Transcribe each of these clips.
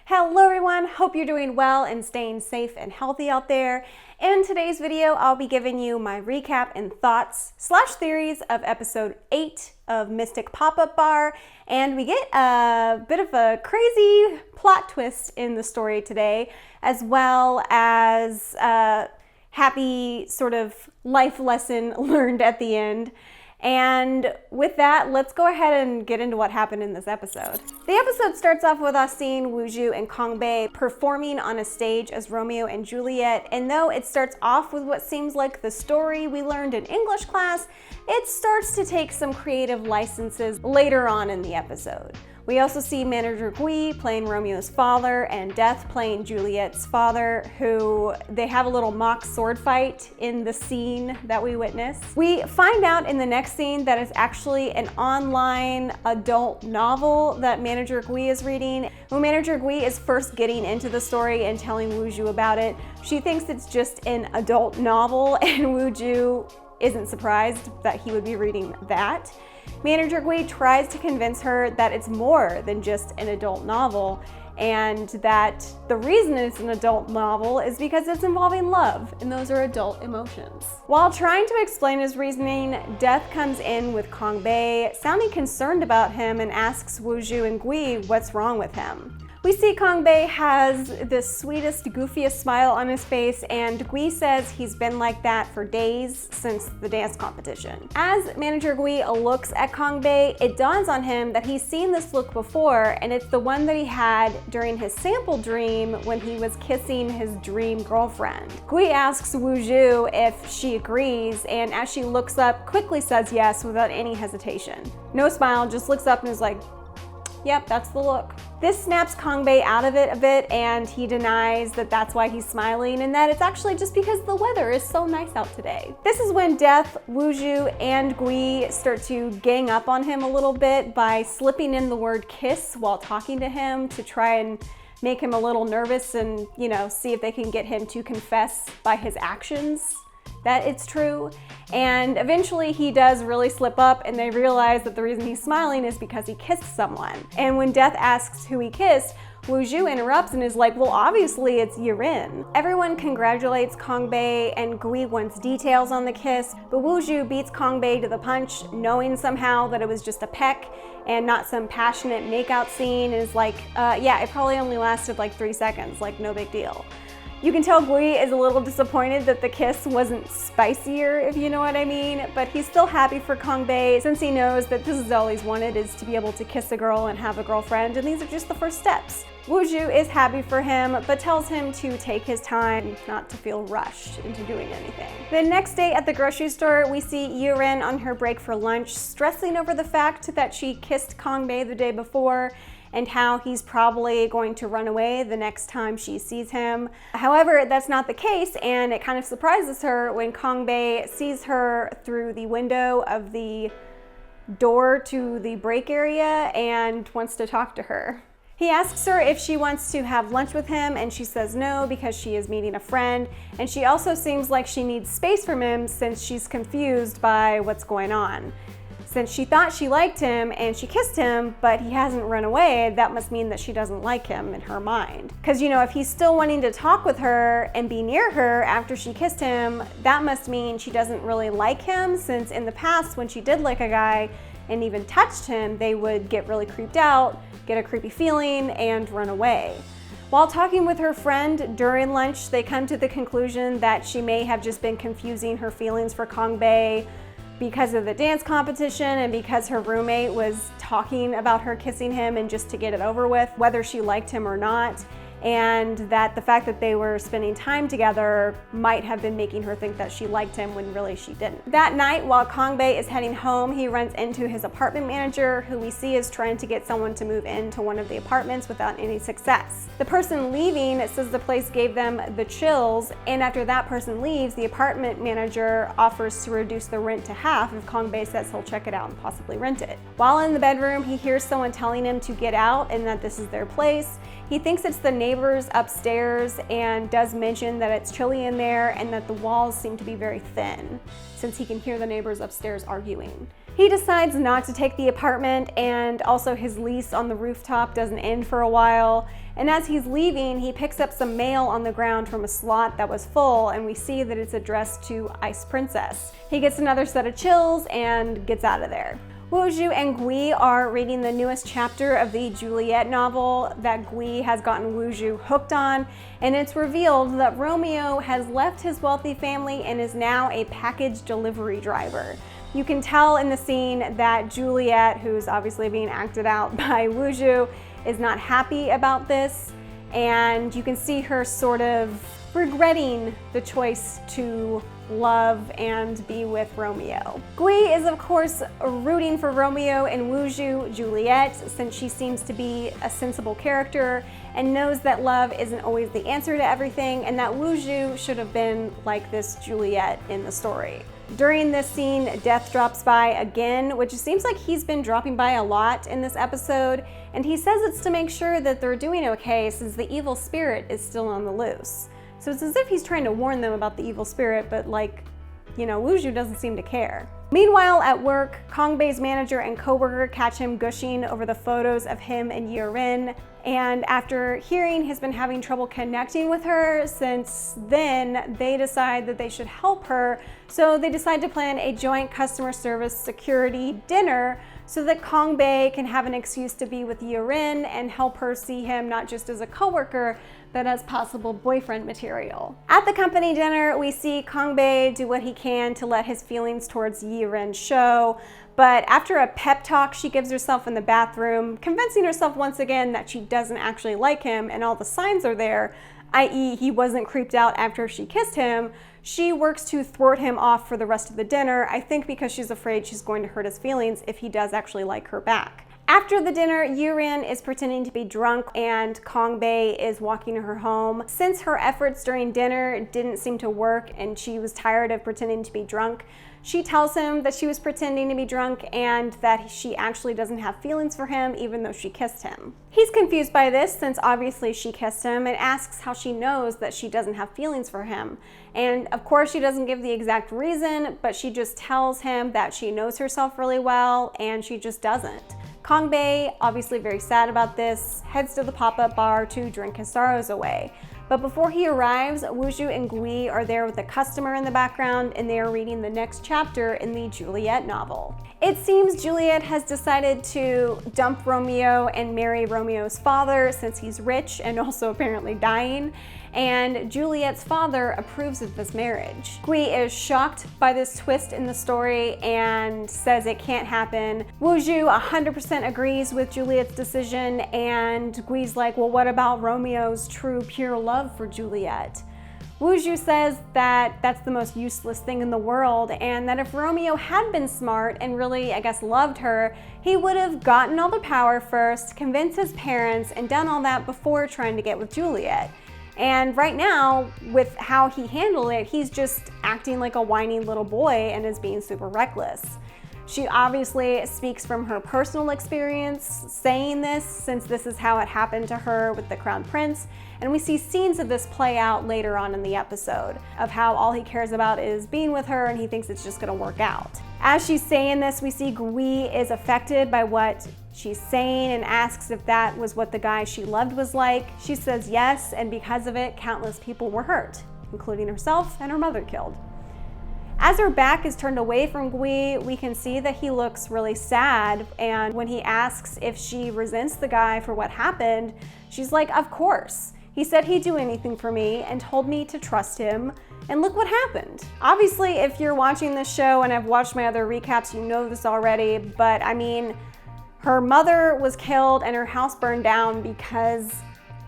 Hello everyone, hope you're doing well and staying safe and healthy out there. In today's video, I'll be giving you my recap and thoughts / theories of episode 8 of Mystic Pop-Up Bar, and we get a bit of a crazy plot twist in the story today, as well as a happy sort of life lesson learned at the end. And with that, let's go ahead and get into what happened in this episode. The episode starts off with us seeing Woo-ju and Kang-bae performing on a stage as Romeo and Juliet, and though it starts off with what seems like the story we learned in English class, it starts to take some creative licenses later on in the episode. We also see manager Gui playing Romeo's father and Death playing Juliet's father, who they have a little mock sword fight in the scene that we witness. We find out in the next scene that it's actually an online adult novel that manager Gui is reading. When manager Gui is first getting into the story and telling Woo-ju about it, she thinks it's just an adult novel, and Woo-ju isn't surprised that he would be reading that. Manager Gui tries to convince her that it's more than just an adult novel, and that the reason it's an adult novel is because it's involving love, and those are adult emotions. While trying to explain his reasoning, Death comes in with Kang-bae, sounding concerned about him, and asks Woo-ju and Gui what's wrong with him. We see Kang-bae has the sweetest, goofiest smile on his face, and Gui says he's been like that for days since the dance competition. As manager Gui looks at Kang-bae, it dawns on him that he's seen this look before, and it's the one that he had during his sample dream when he was kissing his dream girlfriend. Gui asks Woo-ju if she agrees, and as she looks up, quickly says yes without any hesitation. No smile, just looks up and is like, yep, that's the look. This snaps Kang-bae out of it a bit, and he denies that that's why he's smiling and that it's actually just because the weather is so nice out today. This is when Death, Woo-ju, and Gui start to gang up on him a little bit by slipping in the word kiss while talking to him to try and make him a little nervous and, see if they can get him to confess by his actions that it's true. And eventually he does really slip up, and they realize that the reason he's smiling is because he kissed someone. And when Death asks who he kissed, Woo-ju interrupts and is like, well, obviously it's Jung-eum. Everyone congratulates Kang-bae, and Gui wants details on the kiss, but Woo-ju beats Kang-bae to the punch, knowing somehow that it was just a peck and not some passionate makeout scene, and is like, yeah, it probably only lasted like 3 seconds, like no big deal. You can tell Gui is a little disappointed that the kiss wasn't spicier, if you know what I mean, but he's still happy for Kang-bae since he knows that this is all he's wanted, is to be able to kiss a girl and have a girlfriend, and these are just the first steps. Woo-ju is happy for him, but tells him to take his time, not to feel rushed into doing anything. The next day at the grocery store, we see Jung-eum on her break for lunch, stressing over the fact that she kissed Kang-bae the day before, and how he's probably going to run away the next time she sees him. However, that's not the case, and it kind of surprises her when Kang-bae sees her through the window of the door to the break area and wants to talk to her. He asks her if she wants to have lunch with him, and she says no because she is meeting a friend, and she also seems like she needs space from him since she's confused by what's going on. Since she thought she liked him and she kissed him, but he hasn't run away, that must mean that she doesn't like him in her mind. Because, if he's still wanting to talk with her and be near her after she kissed him, that must mean she doesn't really like him, since in the past when she did like a guy and even touched him, they would get really creeped out, get a creepy feeling, and run away. While talking with her friend during lunch, they come to the conclusion that she may have just been confusing her feelings for Kang-bae because of the dance competition and because her roommate was talking about her kissing him and just to get it over with, whether she liked him or not, and that the fact that they were spending time together might have been making her think that she liked him when really she didn't. That night, while Kang-bae is heading home, he runs into his apartment manager, who we see is trying to get someone to move into one of the apartments without any success. The person leaving says the place gave them the chills, and after that person leaves, the apartment manager offers to reduce the rent to half if Kang-bae says he'll check it out and possibly rent it. While in the bedroom, he hears someone telling him to get out and that this is their place. He thinks it's the neighbors upstairs and does mention that it's chilly in there and that the walls seem to be very thin, since he can hear the neighbors upstairs arguing. He decides not to take the apartment, and also his lease on the rooftop doesn't end for a while. And as he's leaving, he picks up some mail on the ground from a slot that was full, and we see that it's addressed to Ice Princess. He gets another set of chills and gets out of there. Woo-joo and Gui are reading the newest chapter of the Juliet novel that Gui has gotten Woo-joo hooked on, and it's revealed that Romeo has left his wealthy family and is now a package delivery driver. You can tell in the scene that Juliet, who's obviously being acted out by Woo-joo, is not happy about this, and you can see her sort of regretting the choice to love and be with Romeo. Gui is of course rooting for Romeo and Woo-joo Juliet, since she seems to be a sensible character and knows that love isn't always the answer to everything, and that Woo-joo should have been like this Juliet in the story. During this scene, Death drops by again, which seems like he's been dropping by a lot in this episode, and he says it's to make sure that they're doing okay since the evil spirit is still on the loose. So it's as if he's trying to warn them about the evil spirit, but Woo-joo doesn't seem to care. Meanwhile, at work, Kong-bae's manager and coworker catch him gushing over the photos of him and Ye-rin, and after hearing he's been having trouble connecting with her since then, they decide that they should help her, so they decide to plan a joint customer service security dinner so that Kong-bae can have an excuse to be with Ye-rin and help her see him not just as a coworker, but as possible boyfriend material. At the company dinner, we see Kong-bae do what he can to let his feelings towards Ye-rin show, but after a pep talk she gives herself in the bathroom, convincing herself once again that she doesn't actually like him and all the signs are there, i.e. he wasn't creeped out after she kissed him, she works to thwart him off for the rest of the dinner, I think because she's afraid she's going to hurt his feelings if he does actually like her back. After the dinner, Ye-rin is pretending to be drunk and Kong-bae is walking her home. Since her efforts during dinner didn't seem to work and she was tired of pretending to be drunk, she tells him that she was pretending to be drunk and that she actually doesn't have feelings for him even though she kissed him. He's confused by this since obviously she kissed him and asks how she knows that she doesn't have feelings for him. And of course she doesn't give the exact reason, but she just tells him that she knows herself really well and she just doesn't. Kong-bae, obviously very sad about this, heads to the Popup Bar to drink his sorrows away. But before he arrives, Woo-joo and Gui are there with a customer in the background and they are reading the next chapter in the Juliet novel. It seems Juliet has decided to dump Romeo and marry Romeo's father since he's rich and also apparently dying, and Juliet's father approves of this marriage. Gui is shocked by this twist in the story and says it can't happen. Woo-joo 100% agrees with Juliet's decision, and Gui's like, well, what about Romeo's true pure love for Juliet? Woo-joo says that that's the most useless thing in the world, and that if Romeo had been smart and really, I guess, loved her, he would have gotten all the power first, convinced his parents, and done all that before trying to get with Juliet. And right now, with how he handled it, he's just acting like a whiny little boy and is being super reckless. She obviously speaks from her personal experience saying this, since this is how it happened to her with the Crown Prince, and we see scenes of this play out later on in the episode, of how all he cares about is being with her and he thinks it's just gonna work out. As she's saying this, we see Gui is affected by what she's saying and asks if that was what the guy she loved was like. She says yes, and because of it, countless people were hurt, including herself and her mother killed. As her back is turned away from Gui, we can see that he looks really sad, and when he asks if she resents the guy for what happened, she's like, of course. He said he'd do anything for me and told me to trust him, and look what happened. Obviously, if you're watching this show and have watched my other recaps, you know this already, but I mean, her mother was killed and her house burned down because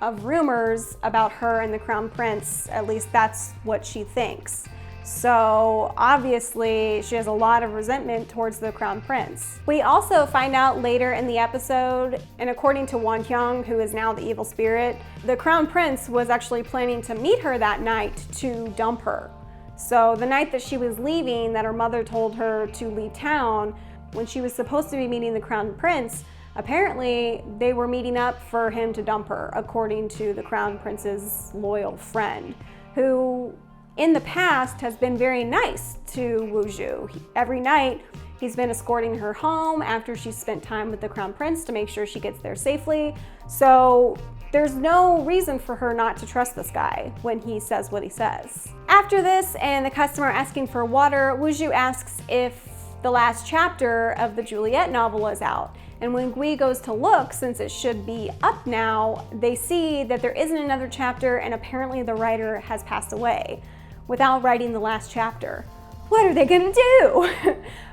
of rumors about her and the Crown Prince. At least that's what she thinks. So obviously she has a lot of resentment towards the Crown Prince. We also find out later in the episode, and according to Won-hyung, who is now the evil spirit, the Crown Prince was actually planning to meet her that night to dump her. So the night that she was leaving, that her mother told her to leave town, when she was supposed to be meeting the Crown Prince, apparently they were meeting up for him to dump her, according to the Crown Prince's loyal friend, who in the past has been very nice to Woo-joo. Every night He's been escorting her home after she's spent time with the Crown Prince to make sure she gets there safely. So there's no reason for her not to trust this guy when he says what he says. After this, and the customer asking for water, Woo-ju asks if the last chapter of the Juliet novel is out. And when Gui goes to look, since it should be up now, they see that there isn't another chapter, and apparently the writer has passed away without writing the last chapter. What are they gonna do?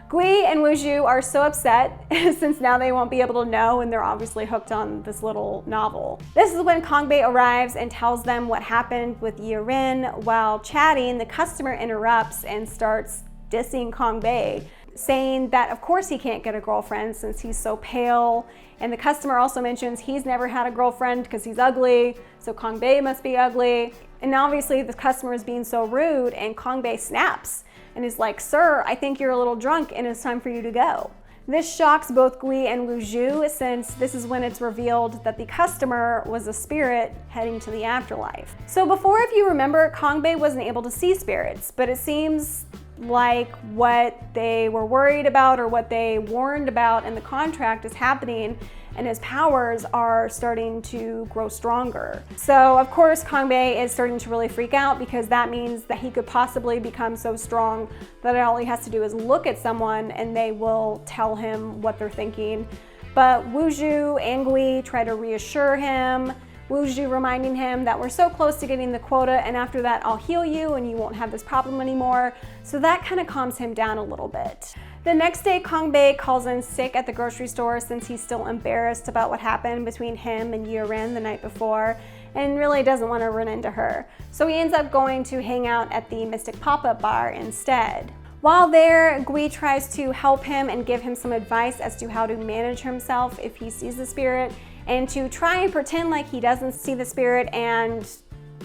Gui and Woo-ju are so upset since now they won't be able to know, and they're obviously hooked on this little novel. This is when Kang-bae arrives and tells them what happened with Ye-rin. While chatting, the customer interrupts and starts dissing Kang-bae, saying that of course he can't get a girlfriend since he's so pale. And the customer also mentions he's never had a girlfriend because he's ugly, so Kang-bae must be ugly. And obviously the customer is being so rude, and Kang-bae snaps and is like, "Sir, I think you're a little drunk and it's time for you to go." This shocks both Gui and Woo-ju, since this is when it's revealed that the customer was a spirit heading to the afterlife. So before, if you remember, Kang-bae wasn't able to see spirits, but it seems like what they were worried about, or what they warned about in the contract, is happening, and his powers are starting to grow stronger. So of course Kang-bae is starting to really freak out, because that means that he could possibly become so strong that all he has to do is look at someone and they will tell him what they're thinking. But Woo-ju and Gui try to reassure him, Woo-ju reminding him that we're so close to getting the quota, and after that I'll heal you and you won't have this problem anymore. So that kind of calms him down a little bit. The next day, Kang-bae calls in sick at the grocery store since he's still embarrassed about what happened between him and Ye-rin the night before, and really doesn't want to run into her. So he ends up going to hang out at the Mystic Popup Bar instead. While there, Gui tries to help him and give him some advice as to how to manage himself if he sees the spirit, and to try and pretend like he doesn't see the spirit, and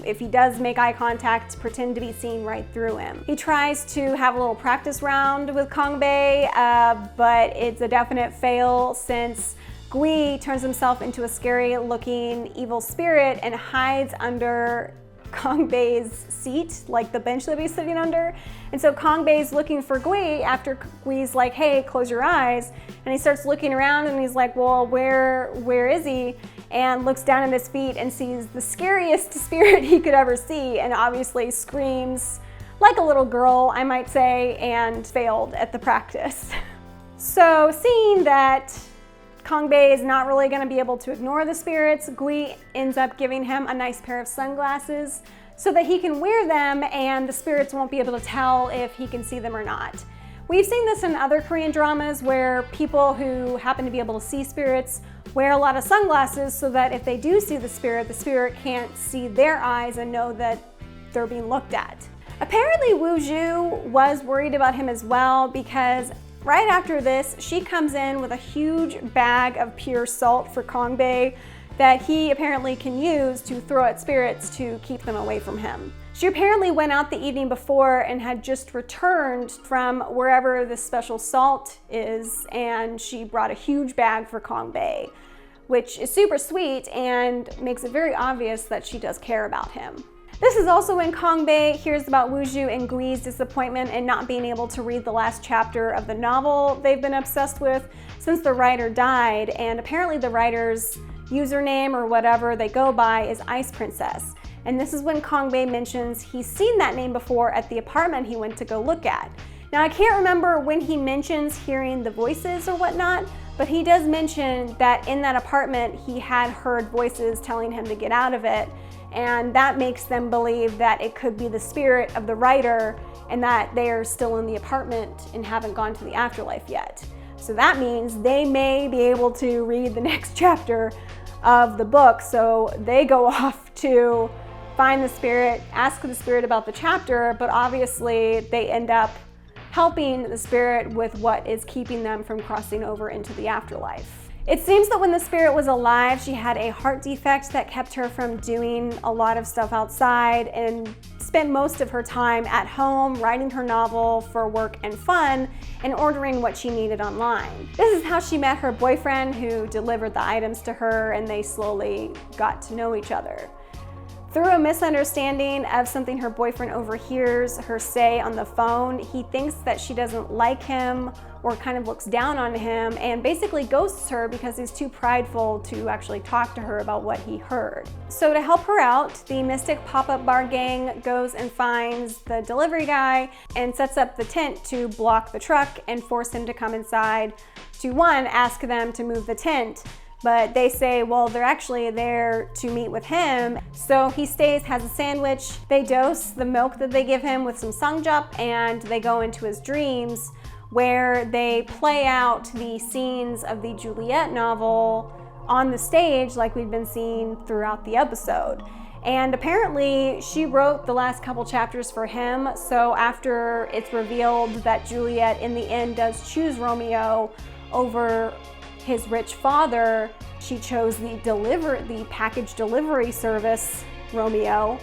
if he does make eye contact, pretend to be seen right through him. He tries to have a little practice round with Kang-bae, but it's a definite fail, since Gui turns himself into a scary looking evil spirit and hides under Kang-bae's seat, like the bench that he's sitting under. And so Kang-bae's looking for Gui after Gui's like, "Hey, close your eyes." And he starts looking around and he's like, "Well, where is he?" And looks down at his feet and sees the scariest spirit he could ever see, and obviously screams like a little girl, I might say, and failed at the practice. So seeing that Kang-bae is not really going to be able to ignore the spirits, Gui ends up giving him a nice pair of sunglasses so that he can wear them and the spirits won't be able to tell if he can see them or not. We've seen this in other Korean dramas where people who happen to be able to see spirits wear a lot of sunglasses so that if they do see the spirit can't see their eyes and know that they're being looked at. Apparently Woo-ju was worried about him as well, because right after this, she comes in with a huge bag of pure salt for Kang-bae that he apparently can use to throw at spirits to keep them away from him. She apparently went out the evening before and had just returned from wherever this special salt is, and she brought a huge bag for Kang-bae, which is super sweet and makes it very obvious that she does care about him. This is also when Kang-bae hears about Woo-ju and Gui's disappointment in not being able to read the last chapter of the novel they've been obsessed with since the writer died, and apparently the writer's username or whatever they go by is Ice Princess. And this is when Kang-bae mentions he's seen that name before at the apartment he went to go look at. Now I can't remember when he mentions hearing the voices or whatnot, but he does mention that in that apartment he had heard voices telling him to get out of it, and that makes them believe that it could be the spirit of the writer and that they are still in the apartment and haven't gone to the afterlife yet. So that means they may be able to read the next chapter of the book, so they go off to find the spirit, ask the spirit about the chapter, but obviously they end up helping the spirit with what is keeping them from crossing over into the afterlife. It seems that when the spirit was alive, she had a heart defect that kept her from doing a lot of stuff outside, and spent most of her time at home writing her novel for work and fun and ordering what she needed online. This is how she met her boyfriend, who delivered the items to her, and they slowly got to know each other. Through a misunderstanding of something her boyfriend overhears her say on the phone, he thinks that she doesn't like him or kind of looks down on him and basically ghosts her because he's too prideful to actually talk to her about what he heard. So to help her out, the Mystic Pop-Up Bar gang goes and finds the delivery guy and sets up the tent to block the truck and force him to come inside to, one, ask them to move the tent, but they say, well, they're actually there to meet with him. So he stays, has a sandwich. They dose the milk that they give him with some Sung-jae, and they go into his dreams where they play out the scenes of the Juliet novel on the stage like we've been seeing throughout the episode. And apparently she wrote the last couple chapters for him, so after it's revealed that Juliet in the end does choose Romeo over his rich father, she chose the package delivery service, Romeo.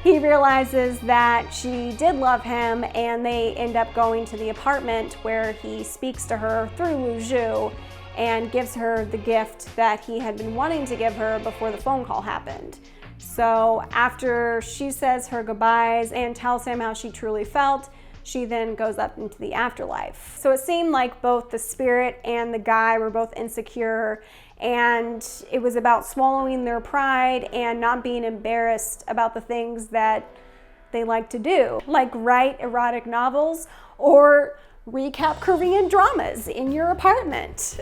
He realizes that she did love him, and they end up going to the apartment where he speaks to her through Wu Zhu and gives her the gift that he had been wanting to give her before the phone call happened. So after she says her goodbyes and tells him how she truly felt, she then goes up into the afterlife. So it seemed like both the spirit and the guy were both insecure, and it was about swallowing their pride and not being embarrassed about the things that they like to do, like write erotic novels or recap Korean dramas in your apartment.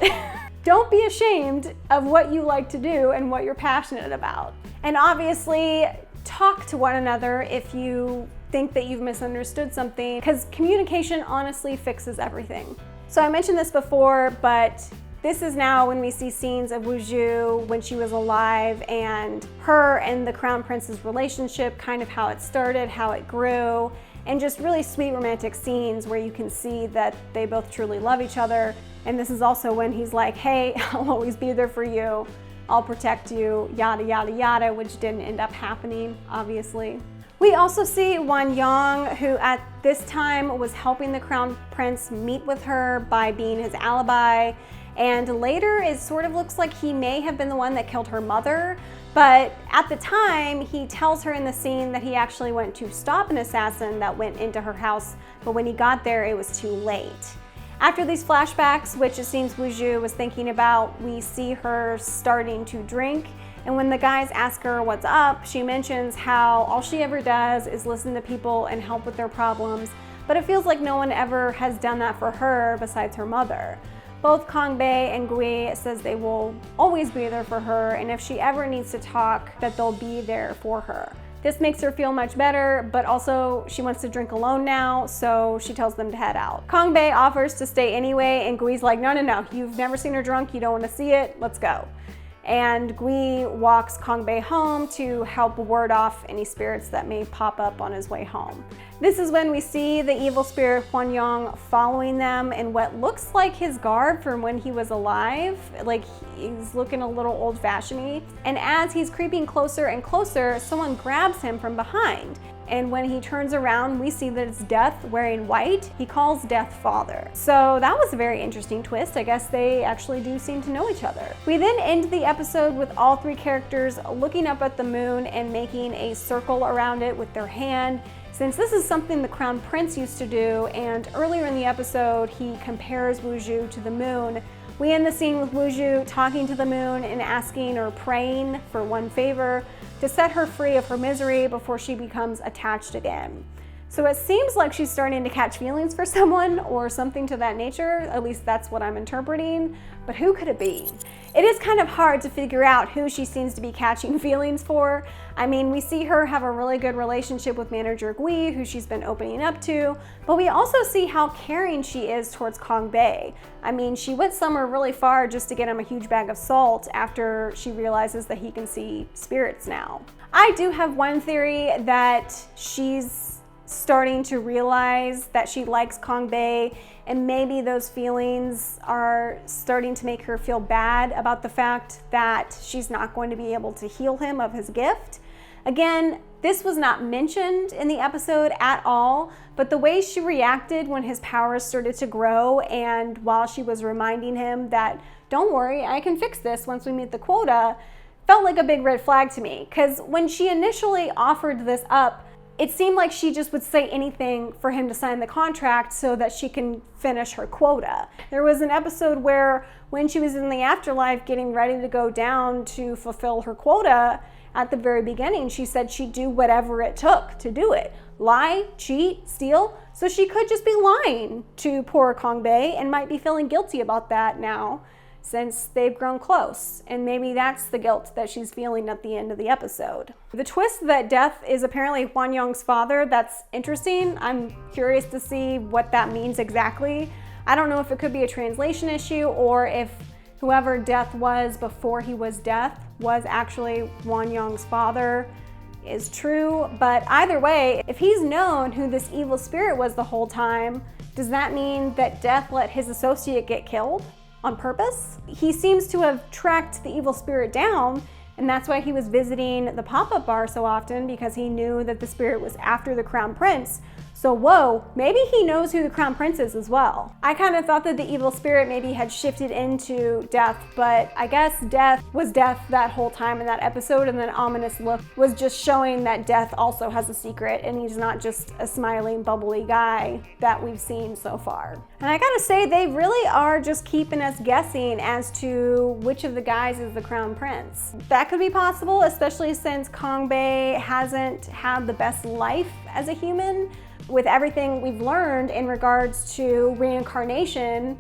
Don't be ashamed of what you like to do and what you're passionate about. And obviously, talk to one another if you think that you've misunderstood something, because communication honestly fixes everything. So I mentioned this before, but this is now when we see scenes of Wu Zhu when she was alive and her and the Crown Prince's relationship, kind of how it started, how it grew, and just really sweet romantic scenes where you can see that they both truly love each other. And this is also when he's like, hey, I'll always be there for you, I'll protect you, yada, yada, yada, which didn't end up happening, obviously. We also see Won-young, who at this time was helping the Crown Prince meet with her by being his alibi. And later it sort of looks like he may have been the one that killed her mother. But at the time, he tells her in the scene that he actually went to stop an assassin that went into her house. But when he got there, it was too late. After these flashbacks, which it seems Wu Zhu was thinking about, we see her starting to drink. And when the guys ask her what's up, she mentions how all she ever does is listen to people and help with their problems, but it feels like no one ever has done that for her besides her mother. Both Kang-bae and Gui says they will always be there for her, and if she ever needs to talk, that they'll be there for her. This makes her feel much better, but also she wants to drink alone now, so she tells them to head out. Kang-bae offers to stay anyway, and Gui's like, no, no, no, you've never seen her drunk, you don't want to see it, let's go. And Gui walks Kang-bae home to help ward off any spirits that may pop up on his way home. This is when we see the evil spirit Won-young following them in what looks like his garb from when he was alive. Like, he's looking a little old-fashioned-y. And as he's creeping closer and closer, someone grabs him from behind. And when he turns around, we see that it's Death wearing white. He calls Death father. So that was a very interesting twist. I guess they actually do seem to know each other. We then end the episode with all three characters looking up at the moon and making a circle around it with their hand, since this is something the Crown Prince used to do, and earlier in the episode, he compares Wu Zhu to the moon. We end the scene with Wu Zhu talking to the moon and asking or praying for one favor, to set her free of her misery before she becomes attached again. So it seems like she's starting to catch feelings for someone or something to that nature. At least that's what I'm interpreting, but who could it be? It is kind of hard to figure out who she seems to be catching feelings for. I mean, we see her have a really good relationship with manager Gui, who she's been opening up to, but we also see how caring she is towards Kang-bae. I mean, she went somewhere really far just to get him a huge bag of salt after she realizes that he can see spirits now. I do have one theory that she's starting to realize that she likes Kang-bae, and maybe those feelings are starting to make her feel bad about the fact that she's not going to be able to heal him of his gift. Again, this was not mentioned in the episode at all, but the way she reacted when his powers started to grow, and while she was reminding him that, don't worry, I can fix this once we meet the quota, felt like a big red flag to me, because when she initially offered this up, it seemed like she just would say anything for him to sign the contract so that she can finish her quota. There was an episode where when she was in the afterlife getting ready to go down to fulfill her quota, at the very beginning, she said she'd do whatever it took to do it. Lie, cheat, steal. So she could just be lying to poor Sung-jae and might be feeling guilty about that now since they've grown close. And maybe that's the guilt that she's feeling at the end of the episode. The twist that Death is apparently Hwan-young's father, that's interesting. I'm curious to see what that means exactly. I don't know if it could be a translation issue or if whoever Death was before he was Death was actually Hwan-young's father is true. But either way, if he's known who this evil spirit was the whole time, does that mean that Death let his associate get killed on purpose? He seems to have tracked the evil spirit down, and that's why he was visiting the Popup Bar so often, because he knew that the spirit was after the Crown Prince. So whoa, maybe he knows who the Crown Prince is as well. I kind of thought that the evil spirit maybe had shifted into Death, but I guess Death was Death that whole time in that episode, and that ominous look was just showing that Death also has a secret and he's not just a smiling, bubbly guy that we've seen so far. And I gotta say, they really are just keeping us guessing as to which of the guys is the Crown Prince. That could be possible, especially since Sung-jae hasn't had the best life as a human. With everything we've learned in regards to reincarnation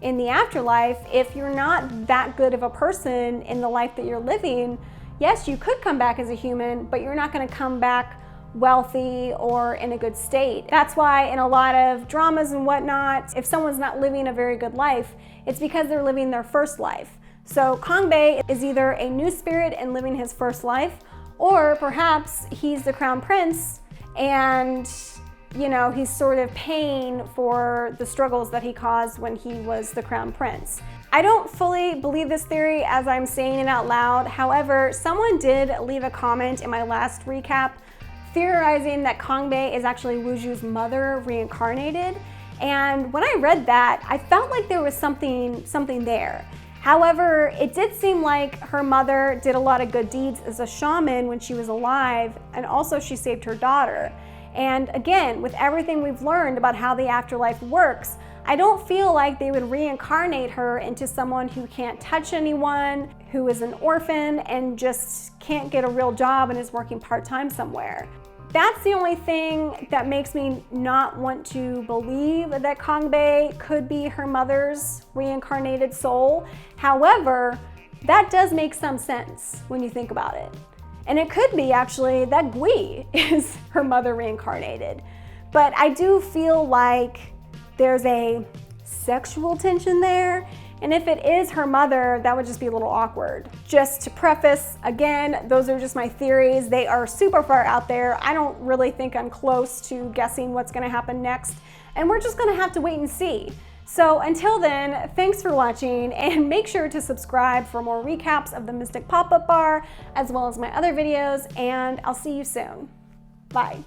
in the afterlife, if you're not that good of a person in the life that you're living, yes, you could come back as a human, but you're not going to come back wealthy or in a good state. That's why in a lot of dramas and whatnot, if someone's not living a very good life, it's because they're living their first life. So Sung-jae is either a new spirit and living his first life, or perhaps he's the Crown Prince and you know, he's sort of paying for the struggles that he caused when he was the Crown Prince. I don't fully believe this theory as I'm saying it out loud. However, someone did leave a comment in my last recap theorizing that Sung-jae is actually Wooju's mother reincarnated. And when I read that, I felt like there was something there. However, it did seem like her mother did a lot of good deeds as a shaman when she was alive, and also she saved her daughter. And again, with everything we've learned about how the afterlife works, I don't feel like they would reincarnate her into someone who can't touch anyone, who is an orphan and just can't get a real job and is working part-time somewhere. That's the only thing that makes me not want to believe that Sung-jae could be her mother's reincarnated soul. However, that does make some sense when you think about it. And it could be actually that Gui is her mother reincarnated. But I do feel like there's a sexual tension there. And if it is her mother, that would just be a little awkward. Just to preface, again, those are just my theories. They are super far out there. I don't really think I'm close to guessing what's gonna happen next. And we're just gonna have to wait and see. So until then, thanks for watching, and make sure to subscribe for more recaps of the Mystic Pop-Up Bar, as well as my other videos, and I'll see you soon. Bye.